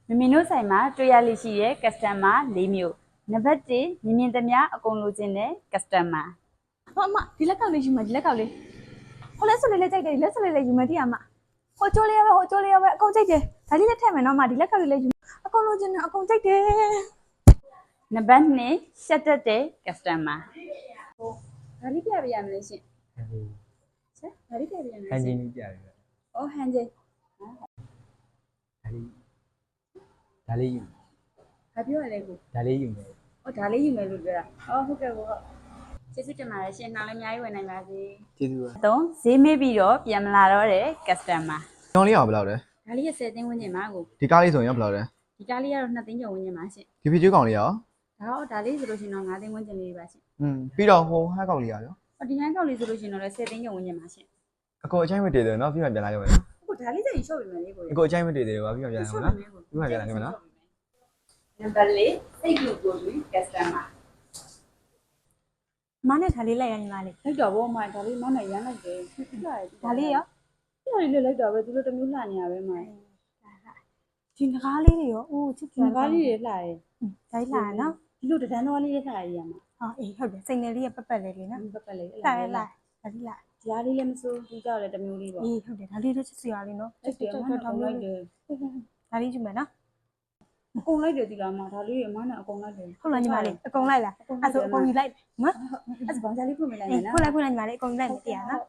မမီနိုဆိုင်မှာတွေ့ရလိရှိရဲ့ customer ၄မျိုးနံပါတ်1မြင်သမျှအကုန်လိုချင်တဲ့ customer အမဒီလက်ကောက်လေးယူမယ်ဒီလက်ကောက်လေးဟိုလက်စွပ်လေးလေးကြိုက်တယ်လက်စွပ်လေးလေးယူမယ်တိရမဟိုကျိုးလေးရပဲအကုန်ကြိုက်တယ်ဒါလေးလက်ထည့်မယ်နော်အမဒီလက်ကောက်လေးလေးယူအကုန်လိုချင်တယ်အကုန်ကြိုက်တယ်နံပါတ်2ရှက်တတ်တဲ့ customer ဟိုဒါလေးပြပြရမလဲရှင်ဆက်ဒါလေးပြပြရမလဲ ဟန်ဂျင်းကြီးပြရတယ်ဗျ ဟိုဟန်ဂျယ် ဒါလေးယူ ဘာပြောရလဲကို ဒါလေးယူမယ် ဟိုဒါလေးယူမယ်လို့ပြောတာဟုတ်ကဲ့ကိုဟုတ်ကျေးဇူးတင်ပါတယ်ရှင်နောက်လည်းအများကြီးဝင်နိုင်ပါစေ ကျေးဇူးပါ 3ဈေးမေးပြီးတော့ပြန်မလာတော့တဲ့ customer ကျောင်းလေးအောင်ဘယ်လောက်လဲ ဒါလေးရ10သိန်းဝန်းကျင်ပါကို ဒီကားလေးဆိုရင်ရောဘယ်လောက်လဲ ဒီကားလေးကတော့2သိန်းကျော်ဝန်းကျင်ပါရှင် ဒီဖီကျွေးကောင်လေးရော ဒါလေးဆိုလို့ရှိရင်တော့9သိန်းဝန်းကျင်လေးပါရှင် ပြီးတော့ဟိုဟက်ကောင်လေးရော ဒီဟန်ကောက်လေးဆိုလို့ရှိရင်တော့10သိန်းကျော်ဝန်းကျင်ပါရှင် အကိုအချိုင်းမတည်တယ်နော်ပြီးမှပြန်လာကြမယ် အခုဒါလေးစိတ်ရှော့ပြီမယ်လေးကို အကိုအချိုင်းမတည်တယ်ပါပြီးမှပြန်လာမယ်နော်ပြီးမှပြန်လာကြမယ်နော် နံပါတ်4စိတ်ကူကိုလူ customer မနဲ့ဒါလေးလိုက်ရညီမလေး လိုက်တော့ဘောမှဒါလေးမမရမ်းလိုက်တယ်ဒါလေးရော ဒီလိုလေးလိုက်တော့ပဲသူတို့တမျိုးလှနေရပဲမှ ဒီငကားလေးတွေရောအိုးချစ် ဒီကားလေးတွေလှရဲ ဒါလေးလာနော် ဒီလိုတန်းတော်လေးတွေလှရရမှာ ဟာအေးဟုတ်တယ်စိတ်ငယ်လေးရပက်ပက်လေးလေးနော် ပတ်ပတ်လေး လာလာဒါလေးလာ ဒီအားလေးလည်းမစိုးဒီကြောက်လည်းတမျိုးလေးပေါ့ အေးဟုတ်တယ်ဒါလေးတော့ချစ်စရာလေးနော် တက်တယ်အမထောင်လိုက်တယ် ဒါလေးယူမယ်နော် အကုန်လိုက်တယ်ဒီကောင်မှဒါလေးအမနဲ့အကုန်လိုက်တယ် ဟုတ်လားညီမလေးအကုန်လိုက်လားအဲ့ဆိုအကုန်ယူလိုက်နော် အဲ့ဒါဘာကြလေးဖွင့်မလိုက် အေး နဲ့နော် ဖွင့်လိုက်ညီမလေးအကုန်လိုက်မယ်တရားနော်